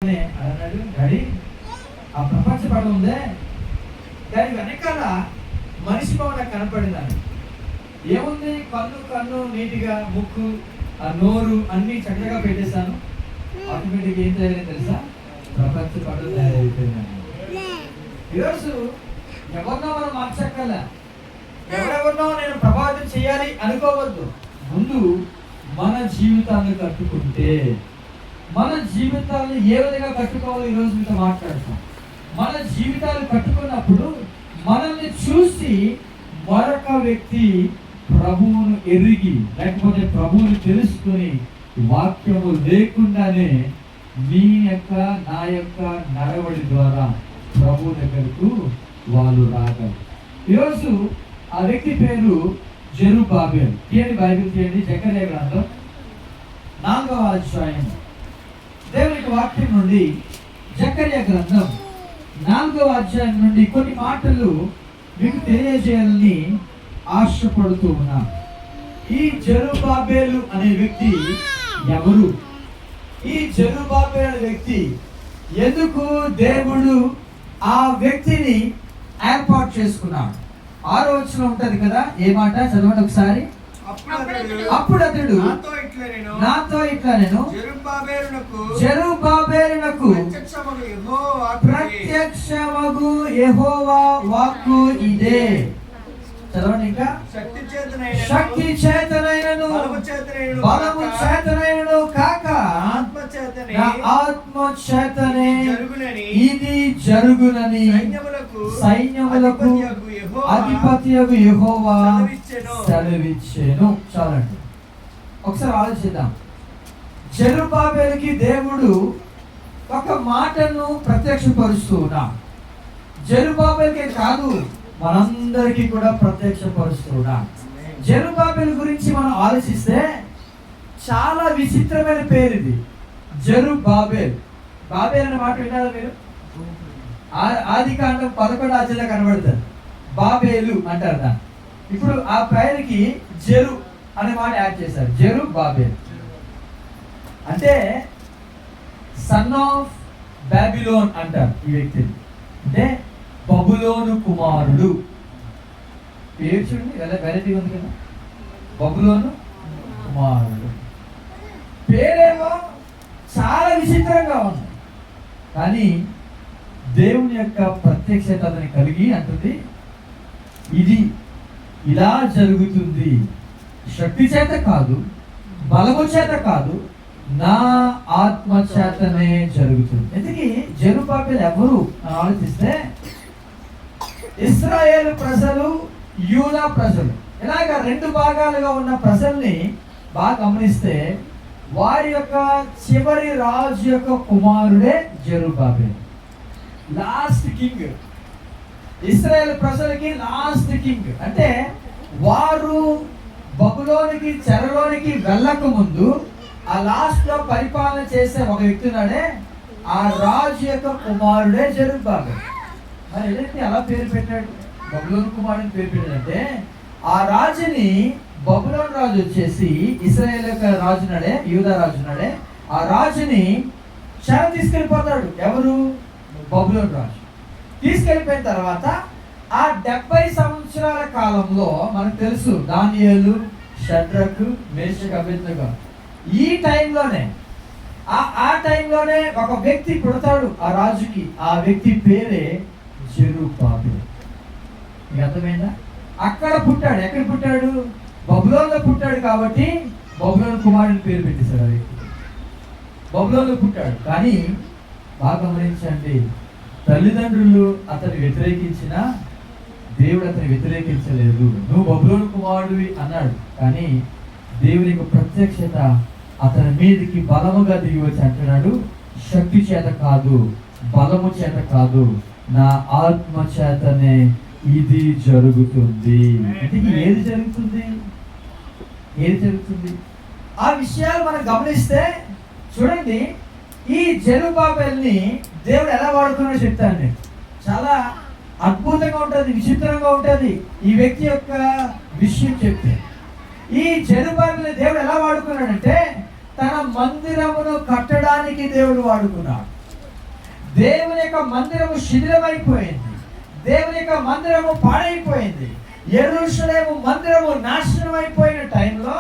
అన్నాడు డాడీ, ఆ ప్రపంచ పటం ఉందే దాని వెనకాల మనిషి బొమ్మ కనపడిందని. ఏముంది? కన్ను నీటిగా, ముక్కు, ఆ నోరు అన్ని చక్కగా పెట్టేశాను. ఆటోమేటిక్ ఏం తయారైంది తెలుసా? ప్రపంచ పటం తయారైపోయిందని. ఈరోజు ఎవరినో మనం మార్చక్కల, ఎవరెవరినో నేను ప్రభావితం చేయాలి అనుకోవద్దు. ముందు మన జీవితాన్ని కట్టుకుంటే, మన జీవితాలను ఏ విధంగా కట్టుకోవాలో ఈరోజు మీతో మాట్లాడతాం. మన జీవితాలు కట్టుకున్నప్పుడు మనల్ని చూసి మరొక వ్యక్తి ప్రభువును ఎరిగి, లేకపోతే ప్రభువుని తెలుసుకొని, వాక్యము లేకుండానే మీ యొక్క నా యొక్క నడవడి ద్వారా ప్రభు దగ్గరకు వాళ్ళు రాగలరు. ఈరోజు ఆ వ్యక్తి పేరు జెరుబ్బాబెలు. తీయండి, బైబిల్ తీయండి, జకర్యా గ్రంథం 4వ అధ్యాయం. దేవునికి వాక్యం నుండి జకర్యా గ్రంథం 4వ అధ్యాయం నుండి కొన్ని మాటలు మీకు తెలియజేయాలని ఆశపడుతూ ఉన్నా. ఈ జెరుబ్బాబెలు అనే వ్యక్తి ఎవరు? ఈ జెరుబ్బాబెలు అనే వ్యక్తి ఎందుకు దేవుడు ఆ వ్యక్తిని ఏర్పాటు చేసుకున్నాడు? 6వ వచనం ఉంటది కదా, ఏ మాట చదవండి ఒకసారి. అప్పుడు అతడు నాతో ఇట్లా నేను జెరుబ్బాబెలునకు ప్రత్యక్షమగు యెహోవా వాక్కు ఇదే. చదవండి ఇంకా. శక్తి చేతనైనను బలము చేతనైనను కాక ఆత్మ చేతనే ఇది జరుగునని సైన్యములకు అధిపతియగు యెహోవా సెలవిచ్చెను. చాలండి, ఒకసారి ఆలోచిద్దాం. జెరుబ్బాబెలుకి దేవుడు ఒక మాటను ప్రత్యక్షపరుస్తూ ఉన్నాడు. జెరుబ్బాబెలుకే కాదు, మనందరికీ కూడా ప్రత్యక్షపరుస్తూ ఉన్నాడు. జెరుబ్బాబెలు గురించి మనం ఆలోచిస్తే చాలా విచిత్రమైన పేరు ఇది, జెరుబ్బాబెల్. బాబెల్ అనే మాట విన్నారా మీరు? ఆదికాండం 11వ అధ్యాయంలో కనబడతారు. బాబేలు అంటారు దాన్ని. ఇప్పుడు ఆ పేరుకి జెరు అనే మాట యాడ్ చేశారు, జెరుబ్బాబెల్. అంటే సన్ ఆఫ్ బాబిలోన్ అంటారు ఈ వ్యక్తిని. అంటే బబులోను కుమారుడు. పేరు చూడండి, వెరైటీ ఉంది కదా, బబులోను కుమారుడు. పేరేమో చాలా విచిత్రంగా ఉంది, కానీ దేవుని యొక్క ప్రత్యక్షత అతని కలిగి అంటుంది, ఇది ఇలా జరుగుతుంది, శక్తి చేత కాదు, బలము చేత కాదు, నా ఆత్మ చేతనే జరుగుతుంది. ఎందుకు జెరుబ్బాబెలు ఎవరు అని ఆలోచిస్తే, ఇశ్రాయేలు ప్రజలు, యూదా ప్రజలు, ఇలాగ 2 భాగాలుగా ఉన్న ప్రజల్ని బాగా గమనిస్తే వారి యొక్క చివరి రాజు యొక్క కుమారుడే జెరుబ్బాబెలు. లాస్ట్ కింగ్, ఇశ్రాయేల్ ప్రజలకి లాస్ట్ కింగ్. అంటే వారు బబులోనికి, చెరలోనికి వెళ్ళక ముందు ఆ లాస్ట్ లో పరిపాలన చేసే ఒక వ్యక్తి ఉన్నాడే, ఆ రాజు యొక్క కుమారుడే జెరుబ్బాబెలు. మరి ఏదైతే అలా పేరు పెట్టాడు, బబులోను కుమారుని పేరు పెట్టాడంటే, ఆ రాజుని బబులోను రాజు వచ్చేసి ఇశ్రాయేల్ యొక్క రాజునాడే, యూదా రాజునాడే, ఆ రాజుని చెర తీసుకెళ్ళిపోతాడు. ఎవరు? బబులోను రాజు. తీసుకెళ్ళిపోయిన తర్వాత ఆ 70 సంవత్సరాల కాలంలో మనకు తెలుసు, దానియేలు, షద్రకు, మేషక్, అబేద్నెగో, ఈ టైంలోనే ఆ టైంలోనే ఒక వ్యక్తి పుడతాడు ఆ రాజుకి. ఆ వ్యక్తి పేరే జెరుబ్బాబెలు. మీకు అర్థమైందా? అక్కడ పుట్టాడు. ఎక్కడ పుట్టాడు? బబులోనులో పుట్టాడు. కాబట్టి బబులోను కుమారుని పేరు పెట్టేశాడు ఆ వ్యక్తి. బబులోనులో పుట్టాడు. కానీ బాగా గమనించండి, తల్లిదండ్రులు అతన్ని వ్యతిరేకించిన దేవుడు అతన్ని వ్యతిరేకించలేదు. నువ్వు బబులోను కుమారుడివి అన్నాడు, కానీ దేవుని యొక్క ప్రత్యక్షత అతని మీదకి బలముగా దిగి వచ్చి అంటున్నాడు, శక్తి చేత కాదు, బలము చేత కాదు, నా ఆత్మ చేతనే ఇది జరుగుతుంది. ఇంటికి ఏది జరుగుతుంది? ఏది జరుగుతుంది? ఆ విషయాలు మనం గమనిస్తే చూడండి, ఈ జెరుబ్బాబెల్ని దేవుడు ఎలా వాడుకున్నాడో చెప్తాను నేను. చాలా అద్భుతంగా ఉంటుంది, విచిత్రంగా ఉంటుంది ఈ వ్యక్తి యొక్క విషయం చెప్తే. ఈ జెరుబ్బాబెల్ని దేవుడు ఎలా వాడుకున్నాడంటే, తన మందిరమును కట్టడానికి దేవుడు వాడుకున్నాడు. దేవుని యొక్క మందిరము శిథిలమైపోయింది, దేవుని యొక్క మందిరము పాడైపోయింది, యెరూషలేము మందిరము నాశనం అయిపోయిన టైంలో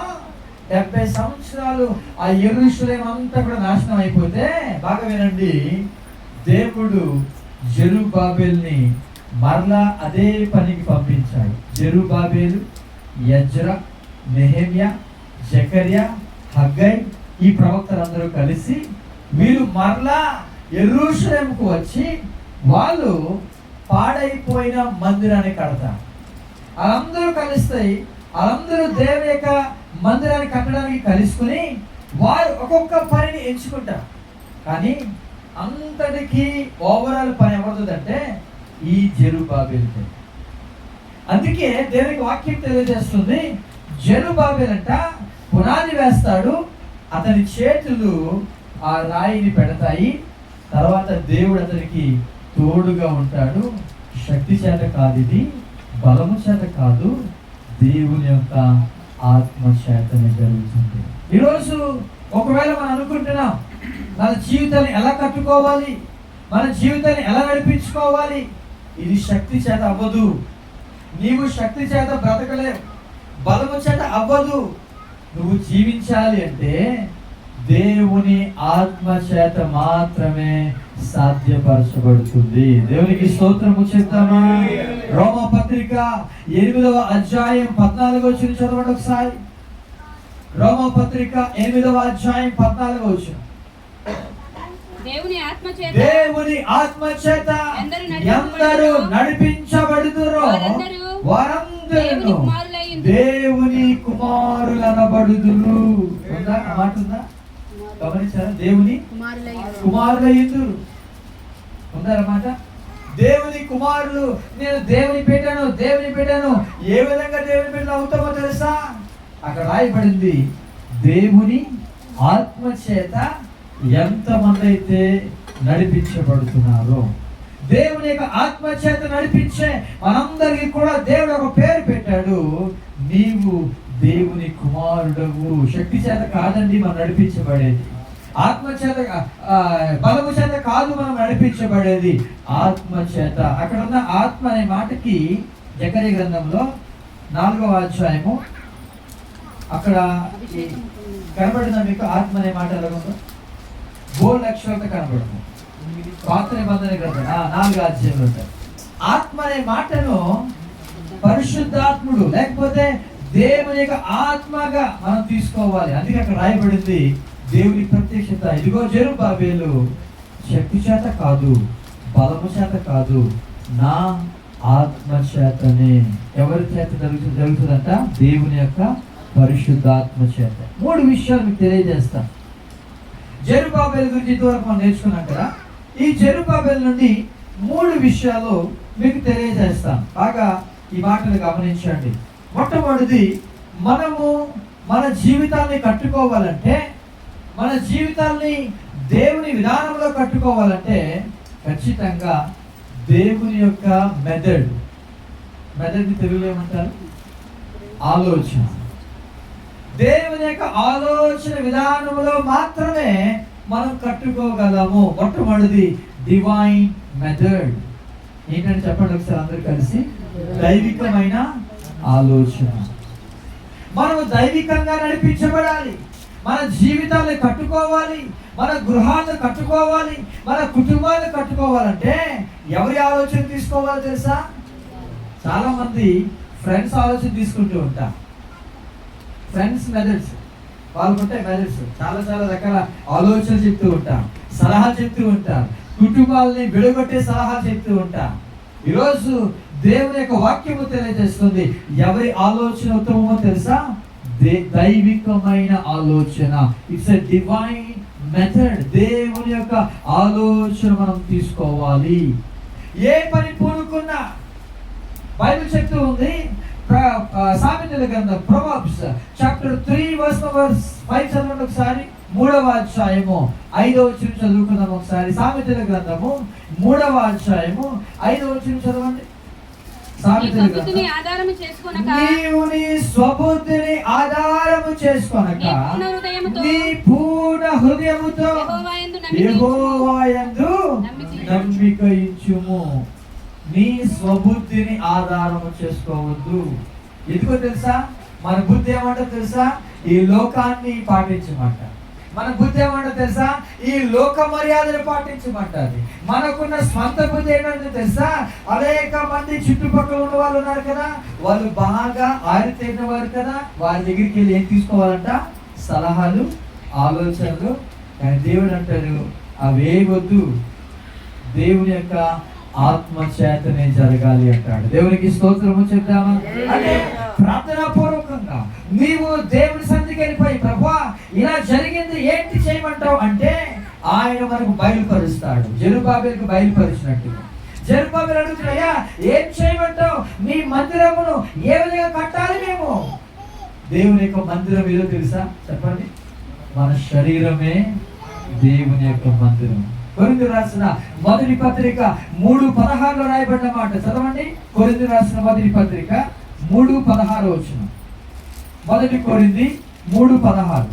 70 సంవత్సరాలు ఆ యెరూషలేము అంతా కూడా నాశనం అయిపోతే, బాగా వినండి, దేవుడు జెరుబ్బాబెల్ని మరలా అదే పనికి పంపించాడు. జెరుబ్బాబెలు, యెజ్రా, నెహెమ్యా, జకర్యా, హగ్గై ఈ ప్రవక్తలందరూ కలిసి వీళ్ళు మరలా యెరూషలేముకు వచ్చి వాళ్ళు పాడైపోయిన మందిరాన్ని కడతారు. వాళ్ళందరూ కలుస్తాయి, వాళ్ళందరూ దేవుని యొక్క మందిరాన్ని కట్టడానికి కలుసుకుని వారు ఒక్కొక్క పనిని ఎంచుకుంటారు. కానీ అంతటికి ఓవరాల్ పని ఎవరిదంటే ఈ జెరుబ్బాబెలు. అందుకే దేవునికి వాక్యం తెలియజేస్తుంది, జెరుబ్బాబెలు అంట పునాది వేస్తాడు, అతని చేతులు ఆ రాయిని పెడతాయి, తర్వాత దేవుడు అతనికి తోడుగా ఉంటాడు. శక్తి చేత కాదు, ఇది బలము చేత కాదు, దేవుని యొక్క ఆత్మ చేతనే జరుగుతుంది. ఈరోజు ఒకవేళ మనం అనుకుంటున్నాం మన జీవితాన్ని ఎలా కట్టుకోవాలి, మన జీవితాన్ని ఎలా నడిపించుకోవాలి, ఇది శక్తి చేత అవ్వదు. నీవు శక్తి చేత బ్రతకలేవు, బలము చేత అవ్వదు. నువ్వు జీవించాలి అంటే దేవుని ఆత్మ చేత మాత్రమే సాధ్యపరచబడుతుంది. దేవునికి స్తోత్రము చెప్తామా? రోమపత్రిక 8వ అధ్యాయం 14వ వచనం చదవండి ఒకసారి. రోమపత్రిక 8వ అధ్యాయం 14వ వచనం. దేవుని ఆత్మ చేత ఎందరూ నడిపించబడుదురో వారందరూ దేవుని కుమారులనబడుదురు. ఉందా ఆ మాట? ఉందా? గమనించారా? దేవుని కుమారులయ్యుదురు ఉందన్నమాట. దేవుని కుమారులు. నేను దేవుని పెట్టాను. ఏ విధంగా దేవుని బిడ్డలు అవుతామో తెలుసా? అక్కడ రాయబడింది, దేవుని ఆత్మ చేత ఎంతమంది అయితే నడిపించబడుతున్నారో. దేవుని యొక్క ఆత్మ చేత నడిపించే మనందరికీ కూడా దేవుడు ఒక పేరు పెట్టాడు, నీవు దేవుని కుమారుడవు. శక్తి చేత కాదండి మనం నడిపించబడేది, ఆత్మ చేత బలము చేత కాదు మనం నడిపించబడేది, ఆత్మ చేత. అక్కడ ఉన్న ఆత్మ అనే మాటకి జకర్యా గ్రంథంలో 4వ అధ్యాయము అక్కడ కనబడుతుందా మీకు? ఆత్మ అనే మాట ఎలా ఉందో బోల్డ్ అక్షరాలతో కనబడుతుంది. పాత నిబంధన గ్రంథం 4వ అధ్యాయంలో ఉంటాయి. ఆత్మ అనే మాటను పరిశుద్ధాత్ముడు లేకపోతే దేవుని యొక్క ఆత్మగా మనం తీసుకోవాలి. అందుకే అక్కడ రాయబడింది దేవుని ప్రత్యక్షత. ఇదిగో జెరుబ్బాబెలు శక్తి చేత కాదు, బలము చేత కాదు, నా ఆత్మ చేతనే. ఎవరి చేత జరుగుతుందంట? దేవుని యొక్క పరిశుద్ధాత్మ చేత. 3 విషయాలు మీకు తెలియజేస్తాను. జెరుబ్బాబెలు గురించి ఇంతవరకు మనం నేర్చుకున్నాం కదా. ఈ జెరుబ్బాబెలు నుండి 3 విషయాలు మీకు తెలియజేస్తాను. బాగా ఈ మాటలు గమనించండి. మొట్టమొదటిది, మనము మన జీవితాన్ని కట్టుకోవాలంటే, మన జీవితాన్ని దేవుని విధానంలో కట్టుకోవాలంటే ఖచ్చితంగా దేవుని యొక్క మెథడ్ని తెలుగులో ఏమంటారు? ఆలోచన. దేవుని యొక్క ఆలోచన విధానంలో మాత్రమే మనం కట్టుకోగలము. మొట్టమొదటిది డివైన్ మెథడ్. ఏంటంటే చెప్పండి ఒకసారి అందరూ కలిసి. దైవికమైన ఆలోచన. మనము దైవికంగా నడిపించబడాలి. మన జీవితాన్ని కట్టుకోవాలి, మన గృహాలను కట్టుకోవాలి, మన కుటుంబాన్ని కట్టుకోవాలంటే ఎవరి ఆలోచన తీసుకోవాలో తెలుసా? చాలా మంది ఫ్రెండ్స్ ఆలోచన తీసుకుంటూ ఉంటారు. ఫ్రెండ్స్ మెథడ్స్ వాళ్ళకుంటే మెథడ్స్ చాలా రకాల ఆలోచనలు చెప్తూ ఉంటారు, సలహాలు చెప్తూ ఉంటారు, కుటుంబాలని విడగొట్టే సలహాలు చెప్తూ ఉంటారు. ఈరోజు దేవుని యొక్క వాక్యము తెలియజేస్తుంది ఎవరి ఆలోచన ఉత్తమమో తెలుసా? దైవికమైన ఆలోచన. It's a divine method. దేవుని యొక్క ఆలోచన మనం తీసుకోవాలి. ఏ పని పూనుకున్నా బైబిల్ చెప్తూ ఉంది. సామెతల గ్రంథం ప్రొవర్బ్స్ చాప్టర్ 3 verse 5 చదవండి ఒకసారి. 3వ అధ్యాయము 5వ వచనం చదువుకుందాం ఒకసారి. సామెతల గ్రంథము 3వ అధ్యాయము 5వ వచనం చదవండి. సామెతల గ్రంథం, నీవు నీ స్వబుద్ధిని ఆధారము చేసుకొనక నీ పూర్ణ హృదయముతో యెహోవా యందు నమ్మిక ఇచ్చుము. నీ స్వబుద్ధిని ఆధారము చేసుకోవద్దు. ఎందుకో తెలుసా? మన బుద్ధి ఏమంటో తెలుసా? ఈ లోకాన్ని పాటించమంట. మన బుద్ధి ఏమంటో తెలుసా? ఈ లోక మర్యాదను పాటించమంటది. మనకున్న స్వంత బుద్ధి ఏంటంటే తెలుసా? అనేక మంది చుట్టుపక్కల ఉన్న వాళ్ళు ఉన్నారు కదా, వాళ్ళు బాగా ఆరితేరిన వారు కదా, వారి దగ్గరికి వెళ్ళి ఏం తీసుకోవాలంట? సలహాలు, ఆలోచనలు. కానీ దేవుడు అంటాడు అవే వద్దు, దేవుని యొక్క ఆత్మ చేతనే జరగాలి అంటాడు. దేవునికి స్తోత్రము చెప్తామా? అంటే ప్రార్థనా పూర్వకంగా నీవు దేవుని సన్నిధికి వెళ్ళిపోయి, ప్రభువా ఇలా జరిగింది, ఏంటి చేయమంటావు అంటే ఆయన మనకు బయలుపరుస్తాడు. జెరుబ్బాబెలుకు బయలుపరిచినట్టుగా. జెరుబ్బాబెలు అడుగుతున్నాయా, ఏం చేయమంటావు? నీ మందిరమును ఏ విధంగా కట్టాలి మేము? దేవుని యొక్క మందిరం ఏదో తెలుసా? చెప్పండి. మన శరీరమే దేవుని యొక్క మందిరం. కొరింథీయులకు రాసిన మొదటి పత్రిక 3:16 రాయబడిన మాట చదవండి. కొరింథీయులకు రాసిన మొదటి పత్రిక 3:16 వచనం. మొదటి కొరింథీ 3:16.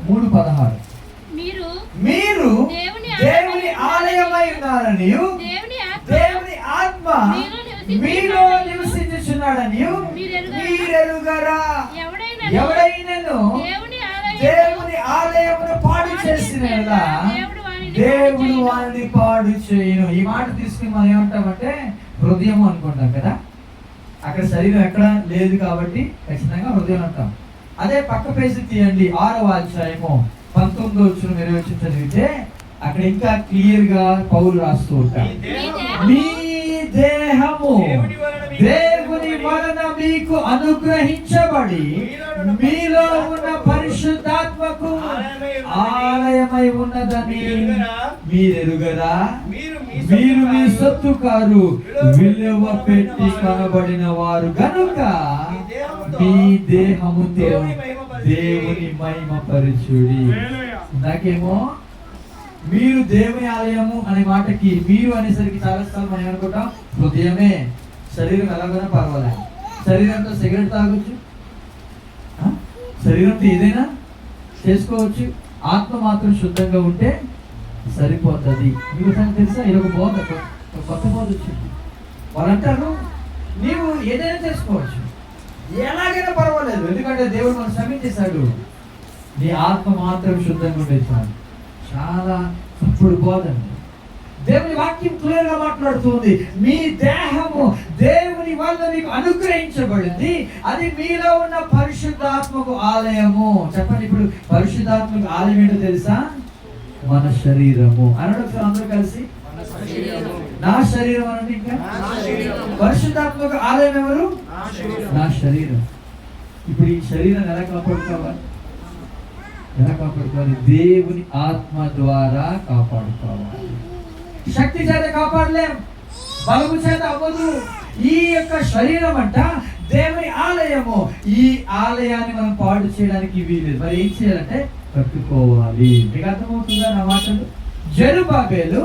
3:16. మీరు దేవుని ఆలయమై ఉన్నారని, దేవుని ఆత్మ మీలో నివసించుచున్నాడని మీరెరుగరా? ఎవడైనను దేవుని ఆలయమును పాడు చేసిన దేవుడు వారిని పాడు చేయను. ఈ మాట తీసుకుని మనం ఏమంటామంటే హృదయం అనుకుంటాం కదా. అక్కడ శరీరం ఎక్కడ లేదు కాబట్టి ఖచ్చితంగా హృదయం అంటాం. అదే పక్క పేజీ తీయండి, 6వ అధ్యాయము 19వ వచనం 20వ వచనం చదివితే అక్కడ ఇంకా క్లియర్ గా పౌలు రాస్తూ ఉంటాడు, మీ దేహము దేవుని వలన మీకు అనుగ్రహించబడి మీలో ఉన్న పరిశుద్ధాత్మకు ఆలయమై ఉన్నదని మీరెరుగరా? మీరు మీ సొత్తు కారు, విలువ పెట్టి కనబడిన వారు గనుక మీ దేహముతో దేవుని మహిమపరచుడి. నాకేమో మీరు దేవుని ఆలయము అనే మాటకి మీరు అనేసరికి చాలా సార్లు మనం ఏమనుకుంటాం, హృదయమే. శరీరం ఎలాగైనా పర్వాలేదు. శరీరంతో సిగరెట్ తాగొచ్చు, శరీరంతో ఏదైనా చేసుకోవచ్చు, ఆత్మ మాత్రం శుద్ధంగా ఉంటే సరిపోతుంది. మీకు తెలుసా, ఇది ఒక బోధ, కొత్త బోధ వచ్చింది. వాళ్ళు అంటారు నీవు ఏదైనా చేసుకోవచ్చు, ఎలాగైనా పర్వాలేదు, ఎందుకంటే దేవుడు మనం శ్రమించేశాడు, నీ ఆత్మ మాత్రం శుద్ధంగా ఉండే చాలు. చాలా తప్పుడు బోధ అండి. దేవుని వాక్యం క్లియర్ గా మాట్లాడుతుంది, మీ దేహము దేవుని వల్ల మీకు అనుగ్రహించబడింది, అది మీలో ఉన్న పరిశుద్ధాత్మకు ఆలయము. చెప్పండి, ఇప్పుడు పరిశుద్ధాత్మకు ఆలయం ఏంటో తెలుసా? మన శరీరము. అనడం అందరూ కలిసి నా శరీరం అనండి. ఇంకా పరిశుద్ధాత్మకు ఆలయం ఎవరు? నా శరీరం. ఇప్పుడు ఈ శరీరం ఎలా కాపాడుకోవాలి? ఎలా కాపాడుకోవాలి? దేవుని ఆత్మ ద్వారా కాపాడుకోవాలి. శక్తి చేత కాపాడలేం, బలము చేత అవ్వదు. ఈ యొక్క శరీరం అంట దేవుని ఆలయము. ఈ ఆలయాన్ని మనం పాడు చేయడానికి వీలేదు. మరి ఏం చేయాలంటే కట్టుకోవాలి. మీకు అర్థమవుతుందా నా మాటలు? జెరుబ్బాబెలు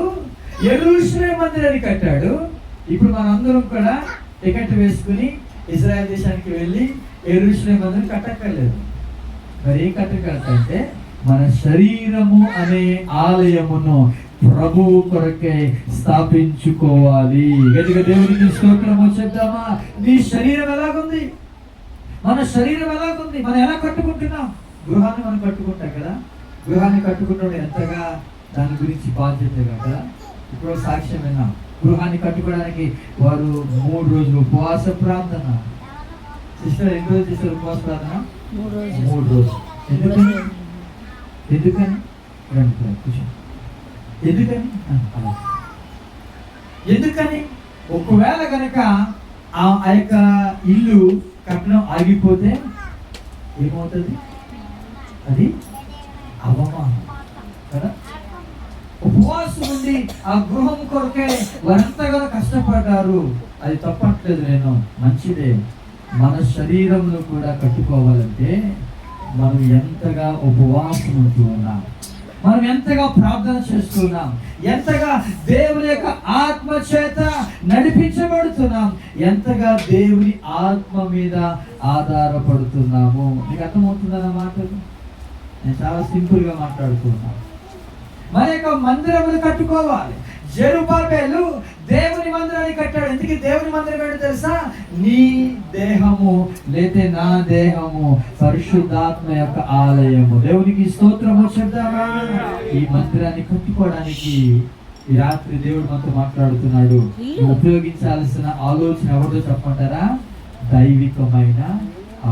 యెరూషలేము మందిరాన్ని కట్టాడు. ఇప్పుడు మనందరం కూడా టికెట్ వేసుకుని ఇజ్రాయెల్ దేశానికి వెళ్ళి యెరూషలేము మందిరం కట్టక్కర్లేదు. మరి ఏం కట్టగలంటే మన శరీరము అనే ఆలయమును ప్రభువు కొరకే స్థాపించుకోవాలి. గట్టిగా దేవునికి స్తోత్రము చెప్దామా? నీ శరీరం ఎలాగుంది? మన శరీరం ఎలాగుంది? మనం ఎలా కట్టుకుంటున్నాం? గృహాన్ని మనం కట్టుకుంటాం కదా. గృహాన్ని కట్టుకున్నప్పుడు ఎంతగా దాని గురించి బాధ్యత కదా. ఇప్పుడు సాక్ష్యం విన్నాం, గృహాన్ని కట్టుకోవడానికి వారు 3 రోజులు ఉపవాస ప్రార్థన. సిస్టర్ ఎన్ని రోజులు చేస్తారు ఉపవాస ప్రార్థన? 3 రోజులు. ఎందుకని? ఎందుకని ఒకవేళ కనుక ఆ యొక్క ఇల్లు కట్టడం ఆగిపోతే ఏమవుతుంది? అది అవమానం కదా. ఉపవాసం ఉండి ఆ గృహం కొరకే వారంతగా కష్టపడ్డారు, అది తప్పట్లేదు, నేను మంచిదే. మన శరీరంలో కూడా కట్టుకోవాలంటే మనం ఎంతగా ఉపవాసం ఉంటూ ఉన్నాం, మనం ఎంతగా ప్రార్థన చేస్తున్నాం, ఎంతగా దేవుని యొక్క ఆత్మ చేత నడిపించబడుతున్నాం, ఎంతగా దేవుని ఆత్మ మీద ఆధారపడుతున్నాము. మీకు అర్థమవుతుందా నా మాటలు? నేను చాలా సింపుల్గా మాట్లాడుతున్నాను. మన యొక్క మందిరమును కట్టుకోవాలి. జెరుబాబెలు దేవుని మందిరాన్ని కట్టాడు. ఎందుకు దేవుని మందిరం ఏంటో తెలుసా? నీ దేహము లేతే నా దేహము పరిశుద్ధాత్మ యొక్క ఆలయము. దేవునికి స్తోత్రము చెప్తామా? ఈ మందిరాన్ని కట్టుకోవడానికి ఈ రాత్రి దేవుడు మనతో మాట్లాడుతున్నాడు. ఉపయోగించాల్సిన ఆలోచన ఎవరితో చెప్పమంటారా? దైవికమైన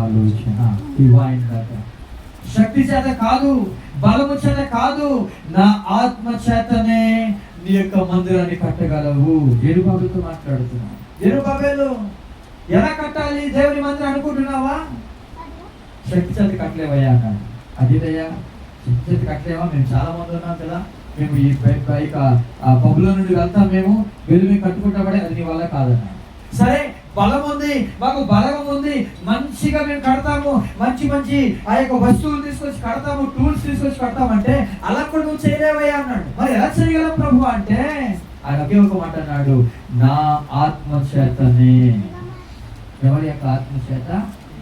ఆలోచన. డివైన్ గా, శక్తి చేత కాదు, బలము చేత కాదు, నా ఆత్మ చేతనే నీ యొక్క మందిరాన్ని కట్టగలవు. జెరుబాబెలుతో మాట్లాడుతున్నావు. జెరుబాబెలు ఎలా కట్టాలి దేవుని మందిరం అనుకుంటున్నావా? శక్తి చేత కట్టలేవయ్యా అన్నాడు. అదేదయ్యా, శక్తి చేత కట్టలేవా? మేము చాలా మంది ఉన్నాం కదా, మేము ఈ పైక పబ్బులో నుండి వెళ్తాం, మేము వెలుగు కట్టుకుంటామని. అది నీ వల్ల కాదన్నాడు. సరే, బలం ఉంది, మాకు బలం ఉంది, మంచిగా మేము కడతాము, మంచి మంచి ఆ యొక్క వస్తువులు తీసుకొచ్చి కడతాము, టూల్స్ తీసుకొచ్చి కడతామంటే అలా కూడా నువ్వు చేయలేవయ్యా అన్నాడు. మరి ఎలా చేయగలం ప్రభు అంటే ఆయన ఒకే ఒక మాట అన్నాడు, నా ఆత్మ చేతనే. ఎవరి యొక్క ఆత్మ చేత?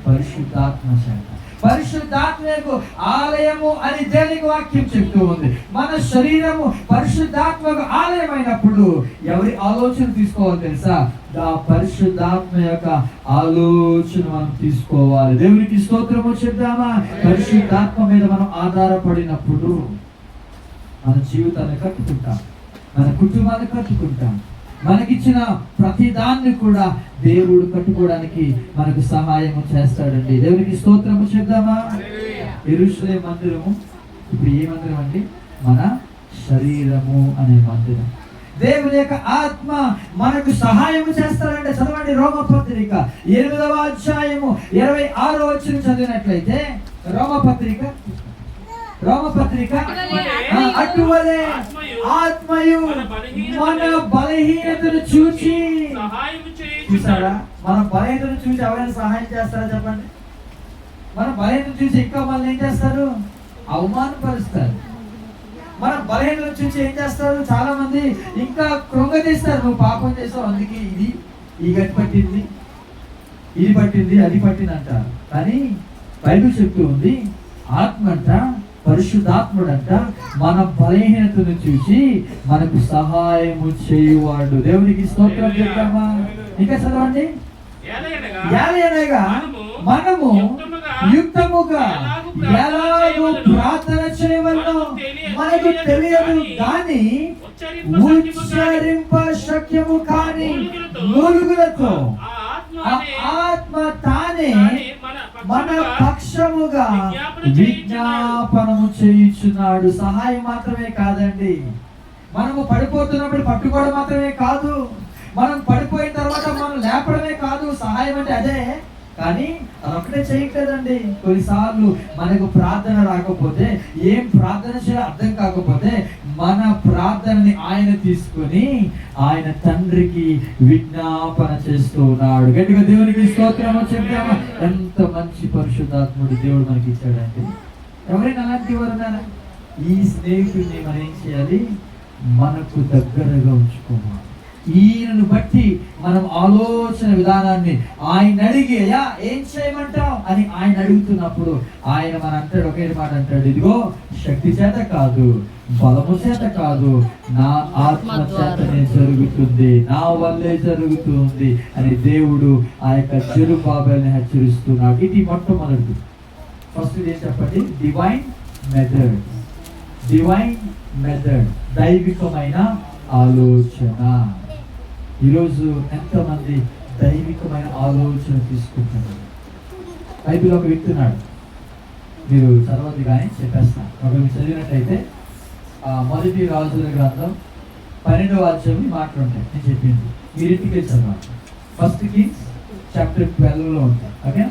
పరిశుద్ధాత్మ చేత. పరిశుద్ధాత్మకు ఆలయము అని దేనికి వాక్యం చెప్తూ ఉంది. మన శరీరము పరిశుద్ధాత్మకు ఆలయం అయినప్పుడు ఎవరి ఆలోచన తీసుకోవాలి తెలుసా? ఆ పరిశుద్ధాత్మ యొక్క ఆలోచన మనం తీసుకోవాలి. దేవునికి స్తోత్రము చెప్దామా? పరిశుద్ధాత్మ మీద మనం ఆధారపడినప్పుడు మన జీవితాన్ని కట్టుకుంటాం, మన కుటుంబాన్ని కట్టుకుంటాం. మనకిచ్చిన ప్రతి దాన్ని కూడా దేవుడు కట్టుకోవడానికి మనకు సహాయము చేస్తాడండి. దేవునికి స్తోత్రము చెప్దామా? యెరూషలేము మందిరము ఇప్పుడు ఏ మందిరం అండి? మన శరీరము అనే మందిరం. దేవుని యొక్క ఆత్మ మనకు సహాయము చేస్తాడంటే చదవండి రోమపత్రిక 8వ అధ్యాయము 26వ వచనం చదివినట్లయితే, రోమపత్రిక అటువలే ఆత్మయు మన బలహీనతను చూచి, చూసారా? మన బలహీనతను చూసి ఎవరైనా సహాయం చేస్తారా చెప్పండి? మన బలహీనతను చూసి ఇంకా మనల్ని ఏం చేస్తారు? అవమానపరుస్తారు. మన బలహీనతను చూసి ఏం చేస్తారు? చాలా మంది ఇంకా కృంగతీస్తారు. నువ్వు పాపం చేస్తావు, అందుకే ఇది ఈ గట్టి పట్టింది, ఇది పట్టింది, అది పట్టింది అంటారు. కానీ బైబిల్ చెప్తూ ఉంది, ఆత్మ అంట, పరిశుద్ధాత్ముడంట మన బలహీనతను చూసి మనకు సహాయము చేయువాడు. దేవునికి స్తోత్రం చెప్తామా? ఇంకా చదవండి. మనము యుక్తముగా ఎలాగో ప్రార్థన చేయవలనో మనకు తెలియదు, కానీ ఉచ్చరింప శక్యము కాని మూలుగులతో ఆత్మ తానే మన పక్షముగా విజ్ఞాపనము చేయుచున్నాడు. సహాయం మాత్రమే కాదండి, మనము పడిపోతున్నప్పుడు పట్టుకోవడం మాత్రమే కాదు, మనం పడిపోయిన తర్వాత మనం లేపడమే కాదు. సహాయం అంటే అదే, కానీ అదొక్కటే చేయట్లేదండి. కొన్నిసార్లు మనకు ప్రార్థన రాకపోతే, ఏం ప్రార్థన చేయాలో అర్థం కాకపోతే, మన ప్రార్థనని ఆయన తీసుకొని ఆయన తండ్రికి విజ్ఞాపన చేస్తూ ఉన్నాడు. గట్టిగా దేవునికి స్తోత్రము చెప్తామా? ఎంత మంచి పరిశుద్ధాత్ముడు దేవుడు మనకి ఇచ్చాడండి. ఎవరైనా అలాంటి వారు ఉన్నారా? ఈ స్నేహితుడిని మనం ఏం చేయాలి? మనకు దగ్గరగా ఉంచుకోవాలి. ఈయనను బట్టి మనం ఆలోచన విధానాన్ని ఆయన అడిగి, అయ్యా ఏం చేయమంటావు అని ఆయన అడుగుతున్నప్పుడు ఆయన మన అంటాడు, ఒకే మాట అంటాడు, ఇదిగో శక్తి చేత కాదు, బలము చేత కాదు, నా ఆత్మ చేతనే జరుగుతుంది, నా వల్లే జరుగుతుంది అని దేవుడు ఆ యొక్క జెరుబాబెలుని హెచ్చరిస్తున్నాడు. ఇది మొట్టమొదటి. ఫస్ట్ ఏం చెప్పండి? Divine method. డివైన్ మెథడ్, దైవికమైన ఆలోచన. ఈరోజు ఎంతమంది దైవికమైన ఆలోచన తీసుకుంటున్నారు? బైబిల్ ఒక వ్యక్తి ఉన్నాడు, మీరు చదవద్దు కానీ చెప్పేస్తాను. ఒకరు చదివినట్టయితే మొదటి రాజుల గ్రంథం 12వ అధ్యాయం మాటలు ఉంటాయి. నేను చెప్పింది మీరింటికి చదవాలి. ఫస్ట్ కింగ్స్ చాప్టర్ 12లో ఉంటాయి. ఓకే,